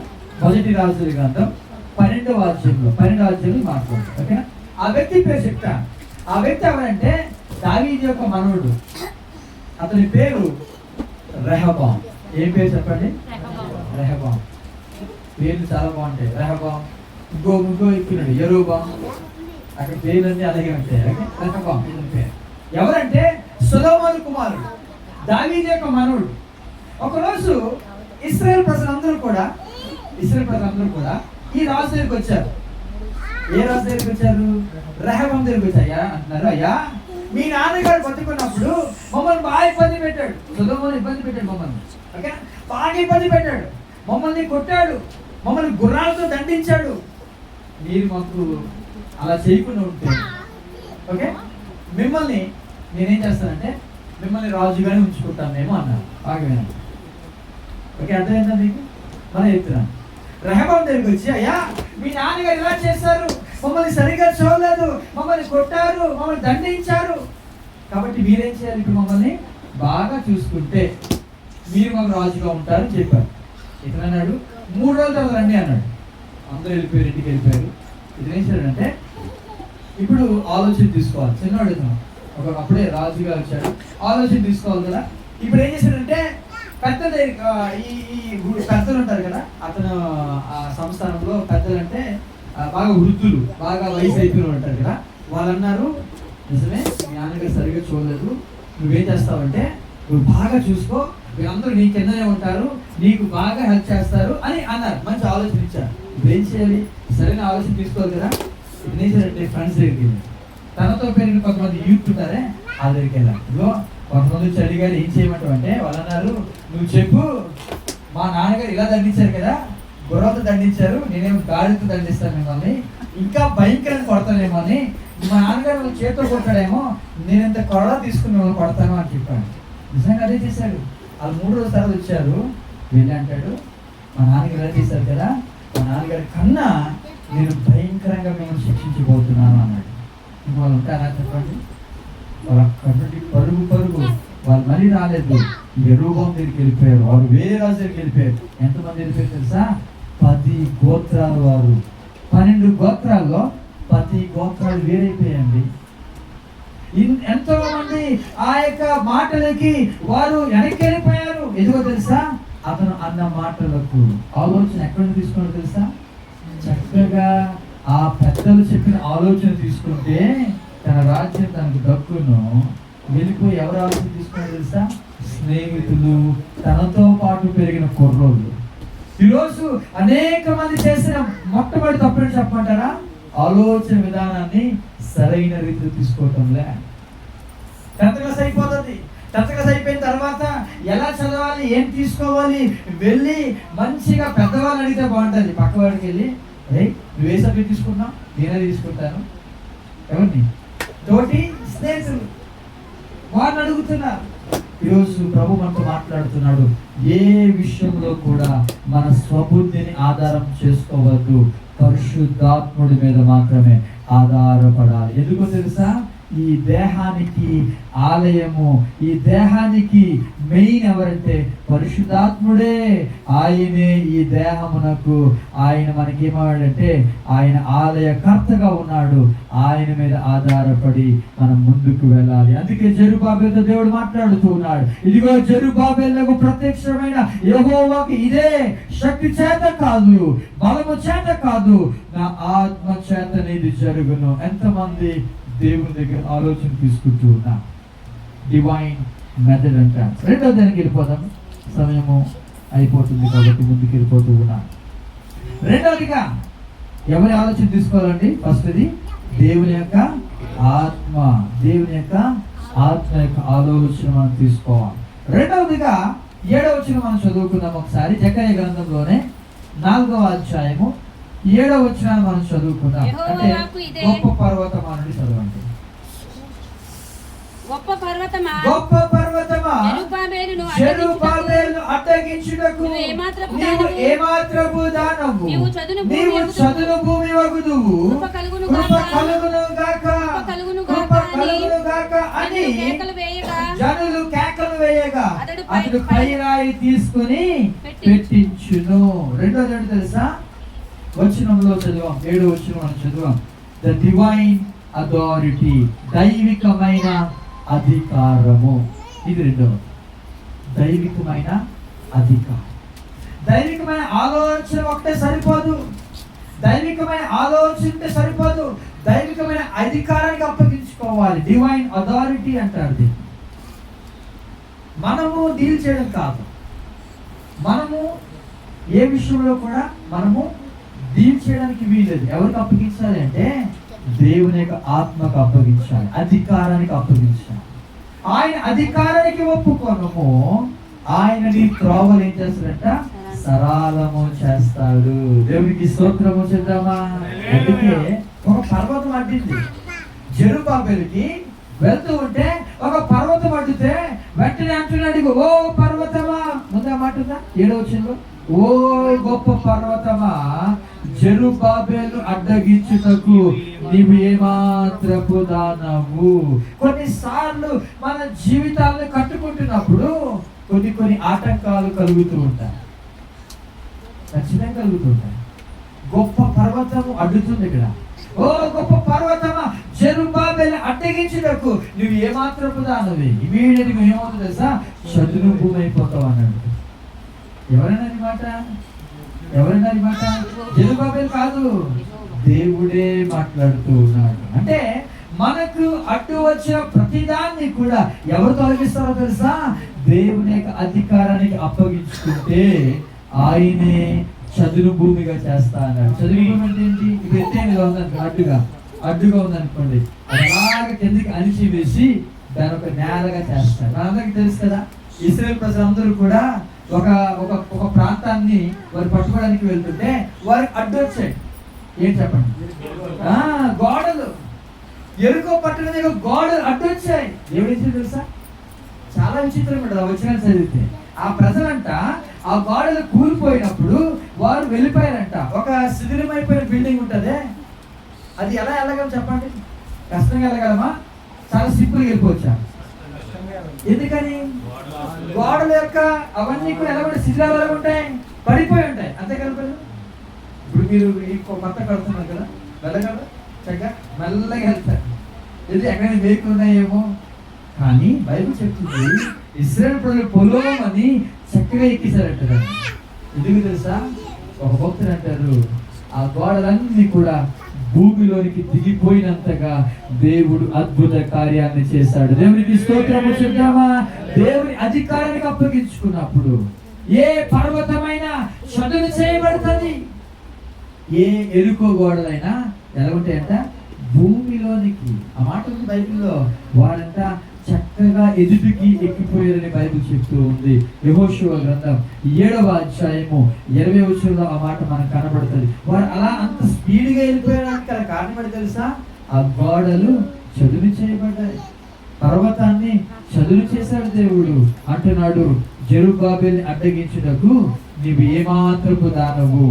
మొదటి రాజుల గ్రంథం 12వ అధ్యాయంలో మాటలు ఉంటాయి. ఓకే, ఆ వ్యక్తి పేరు చెప్తాను. ఆ వ్యక్తి ఎవరంటే దావీదు యొక్క మనవడు. అతని పేరు రెహబాం. ఏం పేరు చెప్పండి? రెహబాం. పేర్లు చాలా బాగుంటాయి. రెహబాం, ఇంకో ఎక్కినాడు యెరోబాం. అక్కడ పేర్లన్నీ అలాగే ఉంటాయి. రెహబాం ఇతని పేరు. ఎవరంటే సొలొమోను కుమారుడు, దావీదు యొక్క మనవడు. ఒకరోజు ఇశ్రాయేలు ప్రజలందరూ కూడా ఈ రాజు దగ్గరికి వచ్చారు. ఏ రాజు దగ్గరికి వచ్చారు? రెహబాము దగ్గరికి వచ్చాయా అంటున్నారు. అయ్యా మీ నాన్నగారు బతుకున్నప్పుడు మమ్మల్ని బాగా ఇబ్బంది పెట్టాడు, సొలొమోను ఇబ్బంది పెట్టాడు మమ్మల్ని, ఓకే, బాగా ఇబ్బంది పెట్టాడు, మమ్మల్ని కొట్టాడు, మమ్మల్ని గుర్రాలతో దండించాడు. మీరు మాకు అలా చేయకుండా ఉంటే ఓకే మిమ్మల్ని నేనేం చేస్తానంటే మిమ్మల్ని రాజుగానే ఉంచుకుంటాను మేము అన్నారు. బాగా వినండి, ఓకే, అర్థమైందా మీకు? మనం చెప్తున్నాను. రెహబాము దగ్గరికి వచ్చి అయ్యా మీ నాన్నగారు ఇలా చేశారు, మమ్మల్ని సరిగ్గా చూడలేదు, మమ్మల్ని కొట్టారు, మమ్మల్ని దండించారు, కాబట్టి మీరేం చేయాలి? ఇప్పుడు మమ్మల్ని బాగా చూసుకుంటే మీరు మాకు రాజుగా ఉంటారని చెప్పారు. ఇతనన్నాడు 3 రోజుల తర్వాత రండి అన్నాడు. అందరూ వెళ్ళిపోయారు, ఇంటికి వెళ్ళిపోయారు. ఇతనేం చేశాడంటే ఇప్పుడు ఆలోచన తీసుకోవాలి. చిన్నవాడు అప్పుడే రాజుగా వచ్చాడు, ఆలోచన తీసుకోవాలి కదా. ఇప్పుడు ఏం చేశాడంటే పెద్దలు పెద్దలు ఉంటారు కదా, అతను ఆ సంస్థానంలో పెద్దలు అంటే బాగా వృద్ధులు, బాగా వయసు అయిపోయిన ఉంటారు కదా, వాళ్ళు అన్నారు నిజమే మీ నాన్నగారు సరిగ్గా చూడలేదు, నువ్వేం చేస్తావంటే నువ్వు బాగా చూసుకో, వీళ్ళందరూ నీ కిందనే ఉంటారు, నీకు బాగా హెల్ప్ చేస్తారు అని అన్నారు. మంచి ఆలోచన ఇచ్చారు. ఇప్పుడు ఏం చేయాలి? సరైన ఆలోచన తీసుకోవాలి కదా. ఇప్పుడు ఏం చేయాలంటే ఫ్రెండ్స్ దగ్గరికి వెళ్ళి తనతో పెరిగిన కొంతమంది యూత్ ఉంటారే ఆ దగ్గరికి వెళ్ళాలి. ఇదిగో కొంతమంది వచ్చి అడిగారు ఏం చేయమంటావు అంటే వాళ్ళు అన్నారు నువ్వు చెప్పు, మా నాన్నగారు ఇలా దండించారు కదా, గుర్రంతో దండించారు, నేనేమో గాడితో దండిస్తాను మిమ్మల్ని, ఇంకా భయంకరంగా కొడతానేమో అని, మా నాన్నగారు చేతితో కొట్టాడేమో, నేను ఇంత కొరడా తీసుకుని మిమ్మల్ని కొడతాను అని చెప్పాను. నిజంగా అదే చేశాడు. వాళ్ళు 3 రోజుల తర్వాత వచ్చారు. వెళ్ళి అంటాడు మా నాన్నగారు ఎలా చేశారు కదా, మా నాన్నగారి కన్నా నేను భయంకరంగా మిమ్మల్ని శిక్షించబోతున్నాను అన్నాడు. ఇంక వాళ్ళు ఉంటారా చెప్పండి? వాళ్ళు అక్కడి నుండి పరుగు వాళ్ళు మళ్ళీ రాలేదు. యెరొబాము దగ్గరికి వెళ్ళిపోయారు, వారు వేరే రాజు దగ్గరికి వెళ్ళిపోయారు. ఎంతమంది వెళ్ళిపోయారు తెలుసా? 10 గోత్రాల వారు. 12 గోత్రాల్లో 10 గోత్రాలు వేరైపోయాయండి. ఎంతో మంది ఆ యొక్క మాటలకి వారు వెనక్కి వెళ్ళిపోయారు. ఎందుకో తెలుసా? అతను అన్న మాటలకు ఆలోచన ఎక్కడ తీసుకున్నాడు తెలుసా? చక్కగా ఆ పెద్దలు చెప్పిన ఆలోచన తీసుకుంటే తన రాజ్యం తనకు దక్కును. వెళ్ళిపోయి ఎవరు ఆలోచన తీసుకున్నాడు తెలుసా? స్నేహితులు, తనతో పాటు పెరిగిన కుర్రోళ్ళు. ఈరోజు అనేక మంది చేసిన మొట్టమొదటి తప్పని చెప్పమంటారా? ఆలోచన విధానాన్ని సరైన రీతిలో తీసుకోవటంలే. 10th క్లాస్ అయిపోతుంది. 10th క్లాస్ అయిపోయిన తర్వాత ఎలా చదవాలి, ఏం తీసుకోవాలి, వెళ్ళి మంచిగా పెద్దవాళ్ళు అడిగితే బాగుంటుంది. పక్కవాడికి వెళ్ళి నువ్వు ఏ సబ్జెక్ట్ తీసుకున్నావు, నేనే తీసుకుంటాను. ఎవరిని? తోటి స్నేహితులు వారిని అడుగుతున్నారు. ఈరోజు ప్రభు మనతో మాట్లాడుతున్నాడు. ఏ విషయంలో కూడా మన స్వబుద్ధిని ఆధారం చేసుకోవద్దు, పరిశుద్ధాత్ముడి మీద మాత్రమే ఆధారపడాలి. ఎందుకో తెలుసా? ఈ దేహానికి ఆలయము, ఈ దేహానికి మెయిన్ ఎవరంటే పరిశుద్ధాత్ముడే. ఆయనే ఈ దేహమునకు, ఆయన మనకి ఏమన్నాడంటే ఆయన ఆలయకర్తగా ఉన్నాడు. ఆయన మీద ఆధారపడి మనం ముందుకు వెళ్ళాలి. అందుకే జెరుబ్బాబెలుతో దేవుడు మాట్లాడుతూ ఉన్నాడు. ఇదిగో జెరుబ్బాబెలుకు ప్రత్యక్షమైన యెహోవాకు ఇదే శక్తి చేత కాదు, బలము చేత కాదు, నా ఆత్మ చేత ఇది జరుగును. ఎంతమంది దేవుని దగ్గర ఆలోచన తీసుకుంటూ ఉన్నా? డివైన్ మెథడ్ అంటారు. రెండో దానికి వెళ్ళిపోదాం, సమయము అయిపోతుంది కాబట్టి ముందుకు వెళ్ళిపోతూ ఉన్నా. రెండవదిగా ఎవరి ఆలోచన తీసుకోవాలండి? ఫస్ట్ది దేవుని యొక్క ఆత్మ, దేవుని యొక్క ఆత్మ యొక్క ఆలోచన మనం తీసుకోవాలి. రెండవదిగా 7వ వచనం మనం చదువుకుందాం ఒకసారి. జెకర్యా గ్రంథంలోనే 4వ అధ్యాయము 7వ వచనాన్ని మనం చదువుకుందాం. అంటే గొప్ప పర్వతమా నుండి చదవండి. గొప్ప పర్వతమా, జెరుబ్బాబెలును అడ్డగించుటకు నీవు ఏమాత్రపు దానవు, నీవు చదును భూమి వగుదువు, కృప కలుగును గాక అని జనులు కేకలు వేయగా అతడు పైరాయి తీసుకుని పెట్టించును. రెండోది ఏంటో తెలుసా? వచనంలో చదివాం, 7వ వచనం మనం చదివాం. ద డివైన్ అథారిటీ, దైవికమైన అధికారము. ఇది రెండవ, దైవికమైన అధికారం. దైవికమైన ఆలోచన ఒకటే సరిపోదు, దైవికమైన ఆలోచన ఉంటే సరిపోదు, దైవికమైన అధికారానికి అప్పగించుకోవాలి. డివైన్ అథారిటీ అంటారు దీన్ని. మనము డీల్ చేయడం కాదు, మనము ఏ విషయంలో కూడా మనము డీల్ చేయడానికి వీలేదు. ఎవరికి అప్పగించాలి అంటే దేవుని యొక్క ఆత్మకు అప్పగించాలి, అధికారానికి అప్పగించాలి. ఆయన అధికారానికి ఒప్పుకోనము ఆయనని త్రోవలు ఏం చేస్తాడంట, సరళము చేస్తాడు. దేవునికి స్తోత్రము చేద్దామా. అందుకే ఒక పర్వతం అడ్డింది జెరుబ్బాబెలుకి. వెళ్తూ ఉంటే ఒక పర్వతం అడ్డితే వెంటనే అంటున్నాడు, ఓ పర్వతమా, ముందే మాట ఉందా 7వ వచనంలో, ఓ గొప్ప పర్వతమా, జెరుబ్బాబెలు అడ్డగించుటకు నీవు ఏమాత్రపు దానవు. కొన్నిసార్లు మన జీవితాలను కట్టుకుంటున్నప్పుడు కొన్ని ఆటంకాలు కలుగుతూ ఉంటాయి, ఖచ్చితంగా కలుగుతూ ఉంటాయి. గొప్ప పర్వతము అడ్డుతుంది ఇక్కడ. ఓ గొప్ప పర్వతమా, జెరుబ్బాబెలు అడ్డగించుటకు నువ్వు ఏమాత్రపు దానవి. ఇమీడియట్ గా ఏమవుతుంది తెలుసా, చదును భూమి అయిపోతావు అన్నాడు. ఎవరన్నది మాట? ఎవరన్నది మాట? జెరుబ్బాబెలు కాదు, దేవుడే మాట్లాడుతూ ఉన్నాడు. అంటే మనకు అడ్డు వచ్చిన ప్రతిదాన్ని కూడా ఎవరు తొలగిస్తారో తెలుసా, దేవుని యొక్క అధికారానికి అప్పగించుకుంటే ఆయనే చదును భూమిగా చేస్తా అన్నాడు. చదును భూమి అంటే ఏంటి? ఇప్పుడు ఎత్తేగా ఉందనుకో, అడ్డుగా ఉందనుకోండి, అలాగే కిందకి అణిచి వేసి దాని ఒక నేలగా చేస్తాడు. మనందరికీ తెలుసు కదా, ఇశ్రాయేల్ ప్రజలందరూ కూడా ఒక ఒక ఒక ప్రాంతాన్ని వారు పట్టుకోవడానికి వెళ్తుంటే వారికి అడ్డు వచ్చాయి. ఏం చెప్పండి? గోడలు, ఎరుకో పట్టణ గోడలు అడ్డు వచ్చాయి. ఏమిటి తెలుసా, చాలా విచిత్రం ఉంటుంది. వచ్చిన చదివితే ఆ ప్రజలంట ఆ గోడలు కూలిపోయినప్పుడు వారు వెళ్ళిపోయారంట. ఒక శిథిలమైపోయిన బిల్డింగ్ ఉంటుంది, అది ఎలా వెళ్ళగలం చెప్పండి? కష్టంగా వెళ్ళగలమా? చాలా సింపుల్గా వెళ్ళిపోవచ్చా? ఎందుకని? గోడల యొక్క అవన్నీ కూడా ఎలా ఉంటాయి, శిథిలాలు ఎలా ఉంటాయి, పడిపోయి ఉంటాయి. అంతే కదా. ఇప్పుడు మీరు కొత్త కడుతున్నారు కదా, వెళ్ళగలరు చక్కగా మెల్లగా వెళ్తారు. ఇది ఎక్కడైనా వేకులు ఉన్నాయేమో, కానీ బైబిల్ చెప్తుంది ఇశ్రాయేలు ప్రజలు పొలం అని చక్కగా ఎక్కిసారంట. ఎందుకు తెలుసా? ఒక భక్తులు అంటారు, ఆ గోడలన్నీ కూడా భూమిలోనికి దిగిపోయినంతగా దేవుడు అద్భుత కార్యాన్ని చేశాడు. దేవునికి స్తోత్రము చెప్తామా. దేవుని అధికారానికి అప్పగించుకున్నప్పుడు ఏ పర్వతమైనా చదును చేయబడుతుంది. ఏ ఎరుకో గోడలైనా ఎలా ఉంటాయంట, భూమిలోనికి. ఆ మాట ఉంది బైబిల్లో. వారంట చక్కగా ఎదుటికి ఎక్కిపోయారని బైబిల్ చెప్తూ ఉంది. యెహోషువ గ్రంథం 7వ అధ్యాయము 20వ వచనంలో ఆ మాట మనకు కనబడుతుంది. వారు అలా అంత స్పీడ్గా వెళ్ళిపోయడానికి గల కారణం ఏంటో తెలుసా? ఆ గోడలు చదును చేయబడ్డాయి. పర్వతాన్ని చదును చేశాడు దేవుడు. అంటున్నాడు, జెరుబ్బాబెలుని అడ్డగించుటకు నీవు ఏమాత్రపు దానవు,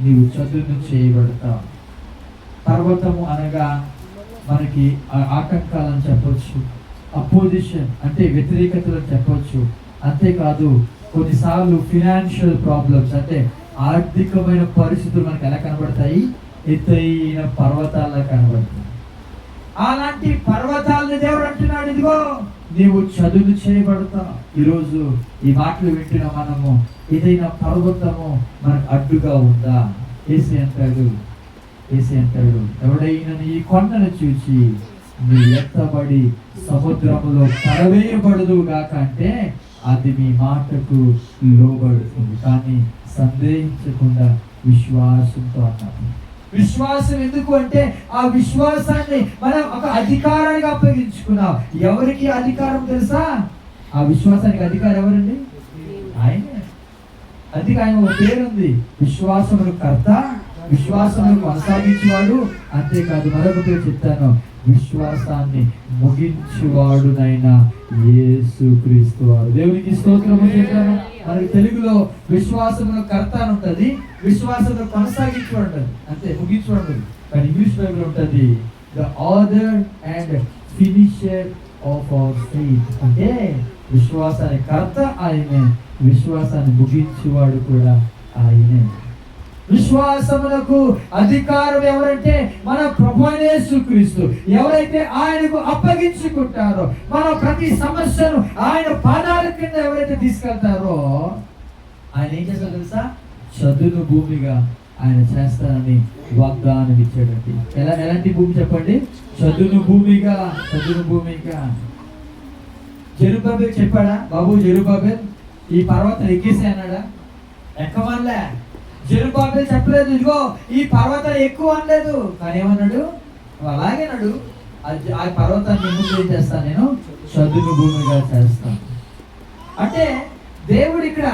నీవు చదును చేయబడతావు. పర్వతము అనగా మనకి ఆటంకాలని చెప్పొచ్చు, అపోజిషన్ అంటే వ్యతిరేకతలు చెప్పొచ్చు. అంతేకాదు కొన్నిసార్లు ఫినాన్షియల్ ప్రాబ్లమ్స్ అంటే ఆర్థికమైన పరిస్థితులు మనకు ఎలా కనబడతాయి, ఎత్తైన పర్వతాల్లో కనబడతాయి. అలాంటి పర్వతాలని దేవుడు అంటున్నాడు, ఇదిగో నీవు చదును చేయబడతావు. ఈరోజు ఈ మాటలు వింటున్న మనము ఏదైనా పర్వతము మనకు అడ్డుగా ఉందా? ఏసీ అంటాడు, ఎవడైనా ఈ కొండను చూచి నీ ఎత్తబడి సముద్రములో పడవేయబడదు గాక అంటే అది మీ మాటకు లోబడుతుంది. కానీ సందేహించకుండా విశ్వాసంతో అన్నారు. విశ్వాసం ఎందుకు అంటే ఆ విశ్వాసాన్ని మనం ఒక అధికారానికి అప్పగించుకున్నాం. ఎవరికి అధికారం తెలుసా? ఆ విశ్వాసానికి అధికారం ఎవరండి? ఆయనే. అందుకే ఆయన ఒక పేరుంది, విశ్వాసమును కర్త, విశ్వాసమును కొనసాగించేవాడు. అంతేకాదు మరొక పేరు చెప్తాను, విశ్వాసాన్ని ముగించువాడునైనా యేసుక్రీస్తు వారు. దేవునికి స్తోత్రము చెప్తాను. మనకి తెలుగులో విశ్వాసమును కర్త అని ఉంటుంది, విశ్వాసమును కొనసాగించేవాడు ఉంటుంది, అంతే ముగించేవాడు ఉంటుంది. కానీ ఇంగ్లీష్ బైబిల్ ఉంటుంది the author and finisher of our faith. అంటే విశ్వాసాన్ని కర్త ఆయనే, విశ్వాసాన్ని ముగించేవాడు కూడా ఆయనే. విశ్వాసములకు అధికారం ఎవరంటే మన ప్రభువైన యేసుక్రీస్తు. ఎవరైతే ఆయనకు అప్పగించుకుంటారో, మన ప్రతి సమస్యను ఆయన పాదాల కింద ఎవరైతే తీసుకెళ్తారో ఆయన ఏం చేస్తారో తెలుసా? చదును భూమిగా ఆయన చేస్తానని వాగ్దానం ఇచ్చాడండి. ఎలాంటి భూమి చెప్పండి? చదును భూమిగా. జెరుబ్బాబెలు చెప్పాడా, బాబు జెరుబ్బాబెల్ ఈ పర్వతం ఎక్కేసి అన్నాడా? ఎక్కమల్లే. జెరుబ్బాబెలు చెప్పలేదు ఇదిగో ఈ పర్వతాలు ఎక్కువ అనలేదు, కానీ ఏమన్నాడు, అలాగే నడు, ఆ పర్వతాన్ని ఎందుకు ఏం చేస్తాను, నేను చదును భూమిగా చేస్తాను. అంటే దేవుడు ఇక్కడ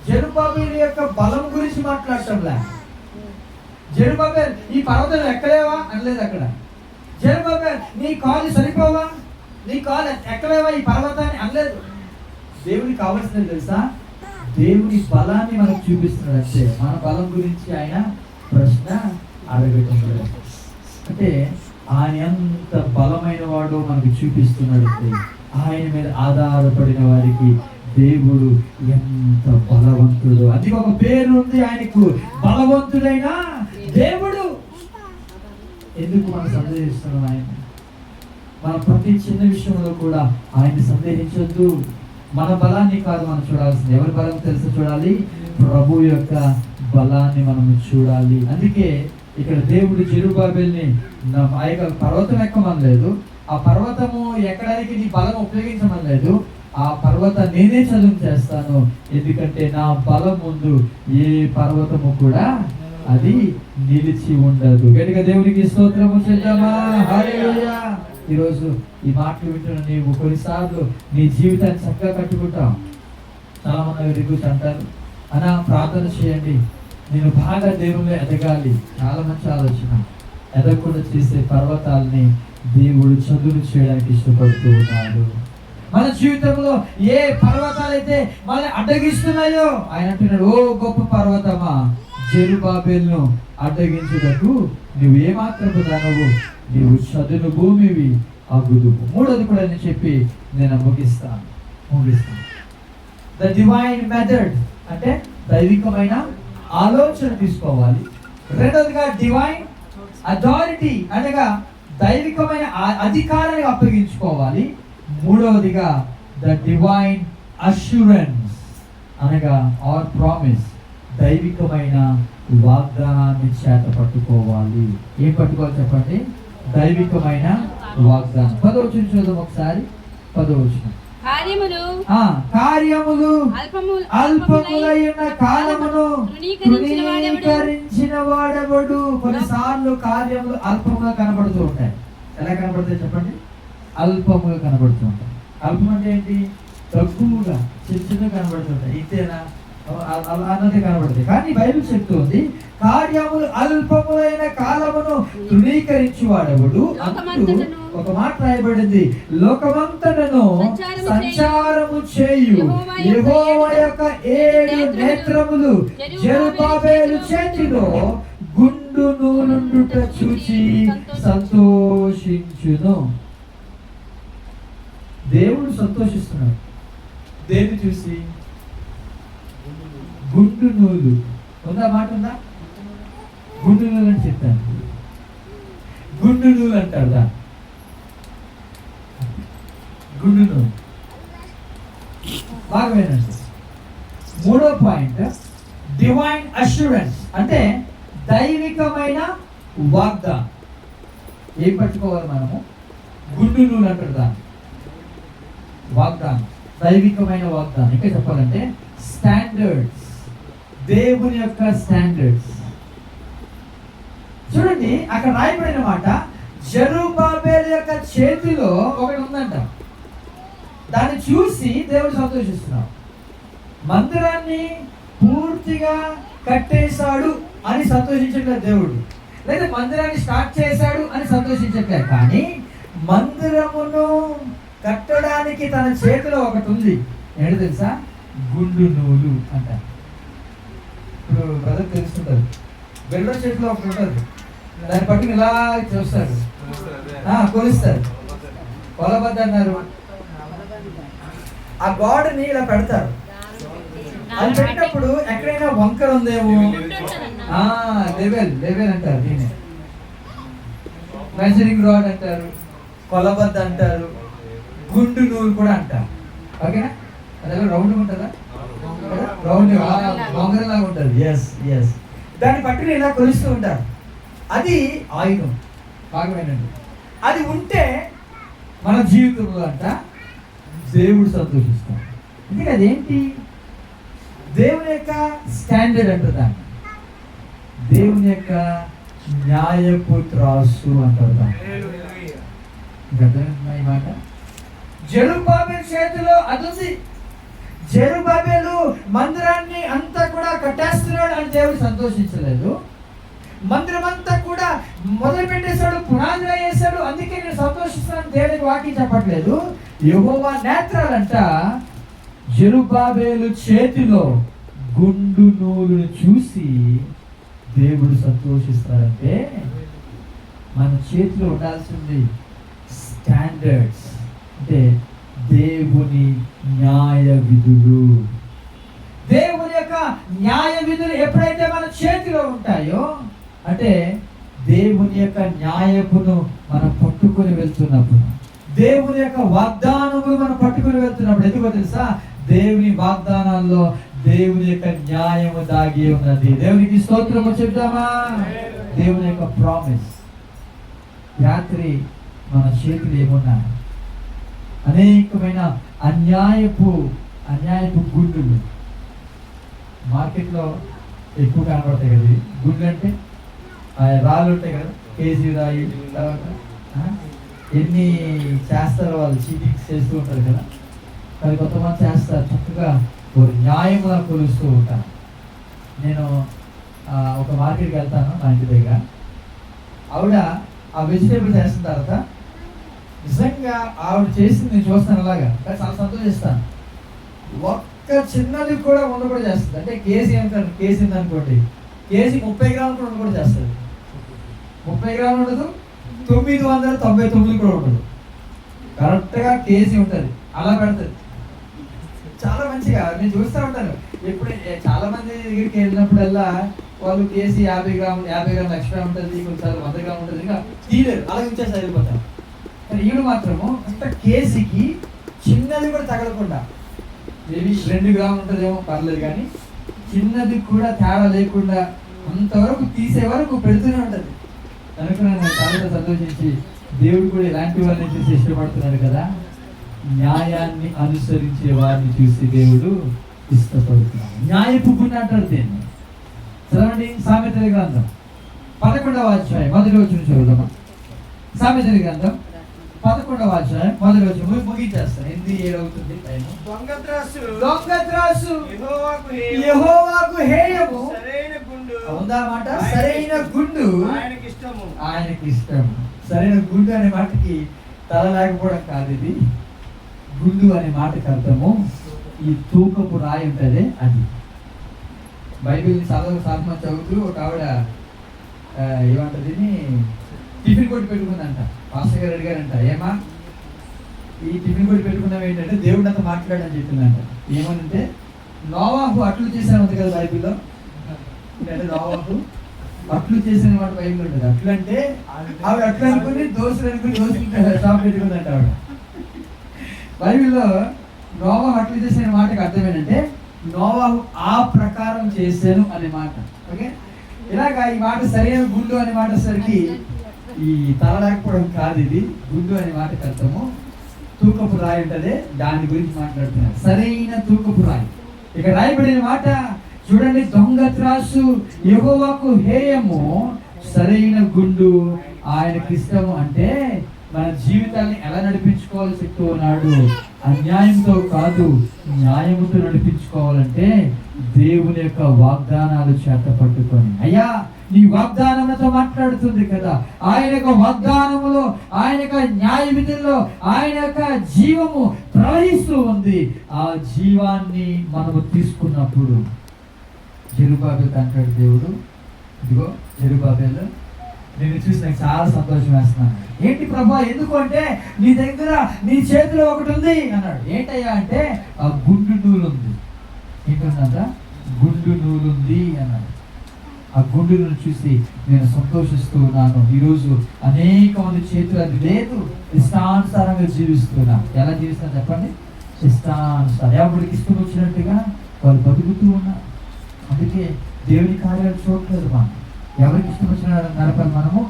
జెరుబ్బాబెలు యొక్క బలం గురించి మాట్లాడటంలా. జెరుబ్బాబెలు ఈ పర్వతం ఎక్కలేవా అనలేదు అక్కడ. జెరుబ్బాబెలు నీ కాలు సరిపోవా, నీ కాలు ఎక్కలేవా ఈ పర్వతాన్ని అనలేదు. దేవుడికి కావాల్సింది తెలుసా, దేవుని బలాన్ని మనకు చూపిస్తున్నాడు అంతే. మన బలం గురించి ఆయన ప్రశ్న అడగటం లేదు. అంటే ఆయన ఎంత బలమైన వాడో మనకు చూపిస్తున్నాడు. ఆయన మీద ఆధారపడిన వారికి దేవుడు ఎంత బలవంతుడు. అది ఒక పేరు ఉంది ఆయనకు, బలవంతుడైన దేవుడు. ఎందుకు మనం సందేహిస్తున్నాం ఆయన? మనం ప్రతి చిన్న విషయంలో కూడా ఆయన్ని సందేహించొద్దు. మన బలాన్ని కాదు మనం చూడాల్సింది. ఎవరి బలం తెలుసు చూడాలి, ప్రభు యొక్క బలాన్ని మనం చూడాలి. అందుకే ఇక్కడ దేవుడు జెరుబ్బాబెల్ని ఆ యొక్క పర్వతం ఎక్కమనలేదు, ఆ పర్వతము ఎక్కడానికి నీ బలం ఉపయోగించమనలేదు. ఆ పర్వతం నేనే చదువు చేస్తాను, ఎందుకంటే నా బలం ముందు ఏ పర్వతము కూడా అది నిలిచి ఉండదు. గట్టిగా దేవునికి స్తోత్రము చేద్దామా? హల్లెలూయా. ఈరోజు ఈ మాటలు వింటున్న నీవు కొన్నిసార్లు నీ జీవితాన్ని చక్కగా కట్టుకుంటాం. చాలా మంది రివ్యూస్ అంటారు, అన్నా ప్రార్థన చేయండి, నేను బాగా దేవుళ్ళు ఎదగాలి. చాలా మంచి ఆలోచన. ఎదగకుండా చేసే పర్వతాలని దేవుడు చదువు చేయడానికి ఇష్టపడుతూ ఉన్నాడు. మన జీవితంలో ఏ పర్వతాలైతే మనల్ని అడ్డగిస్తున్నాయో ఆయన అంటున్నాడు, ఓ గొప్ప పర్వతమా, జెరుబ్బాబెలును అడ్డగించుటకు నువ్వు ఏమాత్రపు దానవు, నీవు చదును భూమివి అగుదు. మూడోది కూడా నేను చెప్పి నేను ముగిస్తాను. ద డివైన్ మెథడ్ అంటే దైవికమైన ఆలోచన తీసుకోవాలి. రెండోదిగా డివైన్ అథారిటీ అనగా దైవికమైన అధికారాన్ని అప్పగించుకోవాలి. మూడవదిగా ద డివైన్ అష్యూరెన్స్ అనగా ఆర్ ప్రామిస్, దైవికమైన వాగ్దానాన్ని చేత పట్టుకోవాలి. ఏం పట్టుకోవాలి చెప్పండి? దైవికమైన వాగ్దానం. 10వ వచనం చూద్దాం ఒకసారి. 10వ వచనం, కార్యములు అల్పములైన కాలమును తృణీకరించిన వాడెవడు. కొన్నిసార్లు కార్యములు అల్పముగా కనబడుతూ ఉంటాయి. ఎలా కనబడతాయి చెప్పండి? అల్పముగా కనబడుతూ ఉంటాయి. అల్పం అంటే ఏంటి? తక్కువగా చిన్నగా కనబడుతుంటాయి. ఇంతేనా అన్నది కనబడుతుంది. కానీ బైబిల్ చెప్తుంది, కార్యములు అల్పములైన కాలమును తృణీకరించువాడెవడు. ఒక మాట రాయబడింది, లోకమంతటను సంచారము చేయు యెహోవా యొక్క 7 నేత్రములు జెరుబ్బాబెలు చేతిలో గుండు నూలుండుట చూచి సంతోషించును. దేవుడు సంతోషిస్తున్నాడు. దేన్ని చూసి? గుండు నూలు. ఉందా మాట? ఉందా? గుండు నూలు అని చెప్తాను. గుండు నూలు అంటారు దా, గుండు నూలు. బాగా వినండి. మూడో పాయింట్ డివైన్ అష్యూరెన్స్ అంటే దైవికమైన వాగ్దానం. ఏం పట్టుకోవాలి మనము? గుండు నూలు అంటారు దా, వాగ్దానం, దైవికమైన వాగ్దానం. ఇంకా చెప్పాలంటే స్టాండర్డ్స్, దేవుని యొక్క స్టాండర్డ్స్. చూడండి అక్కడ రాయబడిన మాట, జెరుబ్బాబెలు యొక్క చేతిలో ఒకటి ఉందంట. దాన్ని చూసి దేవుడు సంతోషిస్తున్నాడు. మందిరాన్ని పూర్తిగా కట్టేశాడు అని సంతోషించట్లేదు దేవుడు, లేదా మందిరాన్ని స్టార్ట్ చేశాడు అని సంతోషించట్లేదు. కానీ మందిరమును కట్టడానికి తన చేతిలో ఒకటి ఉంది. ఏంటో తెలుసా? గుండు నూలు అంట. ఇప్పుడు బ్రదర్ తెలుస్తుంటారు, బెల్ల చేతిలో ఒకటి ఉంటుంది, దాన్ని పట్టుకుని ఇలా చూస్తారు, కొలుస్తారు. కొలబద్ద అన్నారు. ఆ గాడ్ని ఇలా పెడతారు. అది పెట్టినప్పుడు ఎక్కడైనా వంకర ఉందేమో, లెవెల్ అంటారు, దీన్ని మెజరింగ్ రాడ్ అంటారు, కొలబద్ద అంటారు, గుండు నూలు కూడా అంటారు. ఓకేనా? అదే రౌండ్ ఉంటుందా? రౌండ్ వంకరలాగా ఉంటుంది. ఎస్ దాన్ని పట్టుకుని ఇలా కొలుస్తూ ఉంటారు. అది ఆయుధం. బాగా వినండి. అది ఉంటే మన జీవితంలో అంట దేవుడు సంతోషిస్తాడు. అందుకే అదేంటి? దేవుని యొక్క స్టాండర్డ్ అంటారు, దేవుని యొక్క న్యాయపు త్రాసు అంటారు. ఈ మాట జెరుబ్బాబెలు చేతిలో అది ఉంది. జెరుబ్బాబెలు మందిరాన్ని అంతా కూడా కట్టేస్తున్నాడు అని దేవుడు సంతోషించలేదు. మందిరం అంతా కూడా మొదలు పెట్టేశాడు, పునాదిగా వేశాడు, అందుకే నేను సంతోషిస్తున్నాను దేవుడికి వాక్యం చెప్పట్లేదు. యెహోవా నేత్రాలంట జెరుబ్బాబెలు చేతిలో గుండు నూలును చూసి దేవుడు సంతోషిస్తాడంటే మన చేతిలో ఉండాల్సింది స్టాండర్డ్స్, అంటే దేవుని న్యాయ విధులు. దేవుని యొక్క న్యాయ విధులు ఎప్పుడైతే మన చేతిలో ఉంటాయో అంటే దేవుని యొక్క న్యాయమును మనం పట్టుకొని వెళ్తున్నప్పుడు, దేవుని యొక్క వాగ్దానములు మనం పట్టుకొని వెళ్తున్నప్పుడు, ఎందుకో తెలుసా, దేవుని వాగ్దానాల్లో దేవుని యొక్క న్యాయము దాగి ఉన్నది. దేవునికి స్తోత్రము చెప్తామా. దేవుని యొక్క ప్రామిస్. రాత్రి మన చేతులు ఏమున్నాయి? అనేకమైన అన్యాయపు గుండులు మార్కెట్లో ఎక్కువ కనబడతాయి కదా. గుండు అంటే రాళ్ళు ఉంటాయి కదా, కేజీ రాయి, తర్వాత ఎన్ని చేస్తారో వాళ్ళు చీటింగ్ చేస్తూ ఉంటారు కదా. అది కొంతమంది చేస్తారు, చక్కగా ఒక న్యాయంగా కొలుస్తూ ఉంటాను. నేను ఒక మార్కెట్కి వెళ్తాను మా ఇంటి దగ్గర. ఆవిడ ఆ వెజిటేబుల్స్ వేసిన తర్వాత నిజంగా ఆవిడ చేసింది నేను చూస్తాను, అలాగా కానీ చాలా సంతోషిస్తాను. ఒక్క చిన్నది కూడా ఉండకూడదు చేస్తుంది. అంటే కేజీ అంటారు, కేజీ అనుకోండి, కేజీ 30 గ్రాములు కూడా ఉండకూడదు చేస్తుంది. 30 గ్రాములు ఉండదు, 999 కూడా ఉండదు, కరెక్ట్గా కేజీ ఉంటుంది, అలా పెడుతుంది. చాలా మంచిగా నేను చూస్తూ ఉంటాను. ఎప్పుడు చాలా మంది దగ్గరికి వెళ్ళినప్పుడల్లా వాళ్ళు కేజీ 50 గ్రాములు ఎక్స్ట్రా ఉంటుంది, కొన్నిసార్లు 100 గ్రాములు ఉంటుంది, ఇంకా తీయలేరు, అలా ఉంచేసి వెళ్ళిపోతారు. కానీ ఈవిడ మాత్రము అంత కేజీకి చిన్నది కూడా తగలకుండా, మేబీ 2 గ్రాములు ఉంటుందేమో పర్లేదు, కానీ చిన్నది కూడా తేడా లేకుండా అంతవరకు తీసే వరకు పెడుతూనే ఉంటుంది. కనుక నేను చాలా సంతోషించి దేవుడు కూడా ఇలాంటి వారిని చూసి ఇష్టపడుతున్నాడు కదా. న్యాయాన్ని అనుసరించే వారిని చూసి దేవుడు ఇష్టపడుతున్నాడు. న్యాయపు గుండె అంటారు దీన్ని. చదవండి సామెతల గ్రంథం 11వ అధ్యాయం 1వ వచనం చదువుదామా. సామెతల గ్రంథం 11వ అధ్యాయం 1వ వచనం ముగించేస్తాను. 8-7 అవుతుంది టైం. దొంగత్రాసు యెహోవాకు హేయము, ఉందా మాట, సరైన గుండు ఆయనకి ఇష్టము. సరైన గుండు అనే మాటకి తల లేకపోవడం కాదు, ఇది గుండు అనే మాటకి అర్థము ఈ తూకపు రాయి ఉంటుంది అది. బైబిల్ని సాధన చదువుతూ ఒక ఆవిడ ఏమంటది, టిఫిన్ కొట్టి పెట్టుకుందంట. పాస్టర్ గారు అడిగారంట, ఏమా ఈ టిఫిన్ కొట్టి పెట్టుకున్నాం ఏంటంటే దేవుడు అంతా మాట్లాడని చెప్పిందంట. ఏమనంటే నోవాహు అట్లు చేశాను ఉంది కదా బైబిల్లో. అంటే నోవాహు అట్లు చేసిన మాట బైబిల్ ఉంటుంది. అట్లు అంటే ఆవిడ అట్లు అనుకుని దోశలు షాప్ పెట్టుకుందంట ఆవిడ. బైబిల్లో నోవాహు అట్లు చేసిన మాటకి అర్థం ఏంటంటే నోవాహు ఆ ప్రకారం చేశాను అనే మాట. ఓకే, ఇలాగా ఈ మాట సరైన గుండు అనే మాట సరికి ఈ తల లేకపోవడం కాదు, ఇది గుండు అనే మాటకి అర్థము తూకపు రాయి ఉంటుంది, దాని గురించి మాట్లాడుతున్నారు. సరైన తూకపు రాయి. ఇక రాయబడిన మాట చూడండి, దొంగత్రాసు యెహోవాకు హేయము, సరైన గుండు ఆయనకి ఇష్టము. అంటే మన జీవితాన్ని ఎలా నడిపించుకోవాలో చెప్తూ ఉన్నాడు. అన్యాయంతో కాదు, న్యాయముతో నడిపించుకోవాలంటే దేవుని యొక్క వాగ్దానాలు చేత పట్టుకొని, అయ్యా నీ వాగ్దానంతో మాట్లాడుతుంది కదా, ఆయన యొక్క వాగ్దానములో, ఆయన యొక్క న్యాయ విధుల్లో ఆయన యొక్క జీవము ప్రవహిస్తూ ఉంది. ఆ జీవాన్ని మనము తీసుకున్నప్పుడు జెరుబ్బాబెలు అంటాడు దేవుడు, ఇదిగో జెరుబ్బాబెలు నేను చూసి నాకు చాలా సంతోషం వేస్తున్నాను. ఏంటి ప్రభా, ఎందుకు అంటే నీ దగ్గర నీ చేతిలో ఒకటి ఉంది అన్నాడు. ఏంటయ్యా అంటే ఆ గుండు నూలు ఉంది. ఏంటంట, గుండు నూలు ఉంది అన్నాడు. ఆ గుండు నూలు చూసి నేను సంతోషిస్తూ ఉన్నాను. ఈరోజు అనేక మంది చేతులు అది లేదు, ఇష్టానుసారంగా జీవిస్తున్నా. ఎలా జీవిస్తున్నా చెప్పండి, ఇష్టానుసారం, ఎవరికి ఇష్టం వచ్చినట్టుగా వాళ్ళు బతుకుతూ ఉన్నారు. అందుకే దేవుని కార్యాలు చూడలేదు. మనం ఎవరికి ఇష్టం వచ్చిన నడపాలి, మనము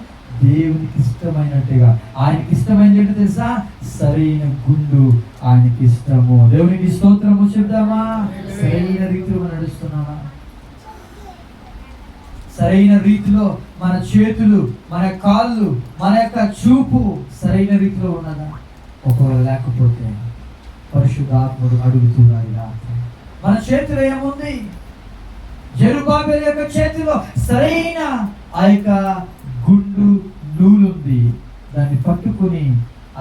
దేవునికి ఇష్టమైనట్టుగా. ఆయనకి ఇష్టమైనది ఏంటో తెలుసా, సరైన గుండు ఆయనకి ఇష్టము. దేవునికి స్తోత్రము చెప్దామా? సరైన రీతిలో మనం నడుస్తున్నామా? సరైన రీతిలో మన చేతులు, మన కాళ్ళు, మన యొక్క చూపు సరైన రీతిలో ఉన్నదా? ఒకవేళ లేకపోతే పరిశుద్ధాత్ముడు అడుగుతున్నాడు ఇలా, మన చేతిలో ఏముంది? జెరుబ్బాబెలు యొక్క చేతిలో సరైన ఆ యొక్క గుండు నూలుంది. దాన్ని పట్టుకుని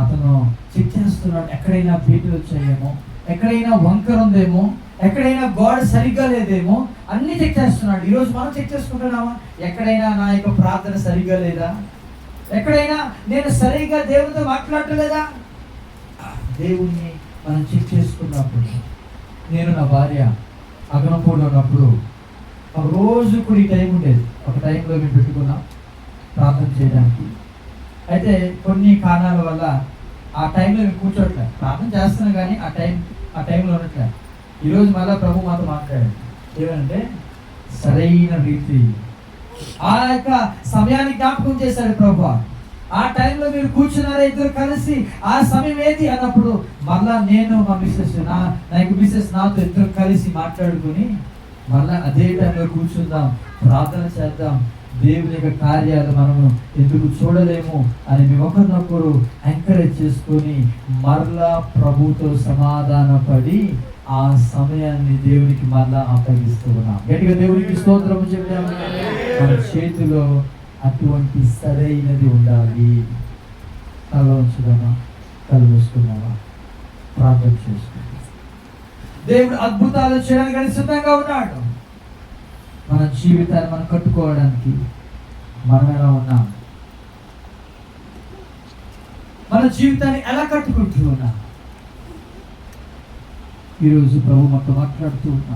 అతను చెక్ చేస్తున్నాడు. ఎక్కడైనా బీటలు వచ్చాయేమో, ఎక్కడైనా వంకర ఉందేమో, ఎక్కడైనా గోడ సరిగ్గా లేదేమో అన్ని చెక్ చేస్తున్నాడు. ఈరోజు మనం చెక్ చేసుకుంటున్నామా? ఎక్కడైనా నా యొక్క ప్రార్థన సరిగ్గా లేదా? ఎక్కడైనా నేను సరిగ్గా దేవునితో మాట్లాడలేదా? దేవుణ్ణి మనం చెక్ చేసుకున్నప్పుడు, నేను నా భార్య అగనంపూడిలో ఉన్నప్పుడు ఒక రోజు కూడా ఈ టైం ఉండేది. ఒక టైంలో మేము పెట్టుకున్నాం ప్రార్థన చేయడానికి. అయితే కొన్ని కారణాల వల్ల ఆ టైంలో మేము కూర్చోట్లేదు. ప్రార్థన చేస్తున్నాం కానీ ఆ టైంలో ఉండట్లేదు. ఈరోజు మళ్ళీ ప్రభు మాతో మాట్లాడాడు. ఏమంటే సరైన రీతి ఆ యొక్క సమయాన్ని జ్ఞాపకం చేశాడు ప్రభు. ఆ టైంలో మీరు కూర్చున్నారా ఇద్దరు కలిసి, ఆ సమయం ఏది అన్నప్పుడు మళ్ళా నేను మా మిస్సెస్ నా మిస్సెస్ నాతో ఇద్దరు కలిసి మాట్లాడుకుని మళ్ళా అదే టైంలో కూర్చుందాం, ప్రార్థన చేద్దాం, దేవుని యొక్క కార్యాలు మనము ఎందుకు చూడలేము అని మేము ఒకరినొకరు ఎంకరేజ్ చేసుకొని మరలా ప్రభుతో సమాధానపడి ఆ సమయాన్ని దేవునికి మరలా అప్పగిస్తూ ఉన్నాం. గట్టిగా దేవునికి స్తోత్రము చెప్తాము. మన చేతిలో అటువంటి సరైనది ఉండాలి. కళ్ళు ఉంచుదామా? కళ్ళు మూసుకున్నామా? ప్రార్థన చేసుకుందాం. దేవుడు అద్భుతాలు చేయడానికి సిద్ధంగా ఉన్నాడు. మన జీవితాన్ని మనం కట్టుకోవడానికి మనం ఎలా ఉన్నాం? మన జీవితాన్ని ఎలా కట్టుకుంటూ ఉన్నాం? ఈరోజు ప్రభు మనతో మాట్లాడుతూ ఉన్నాం.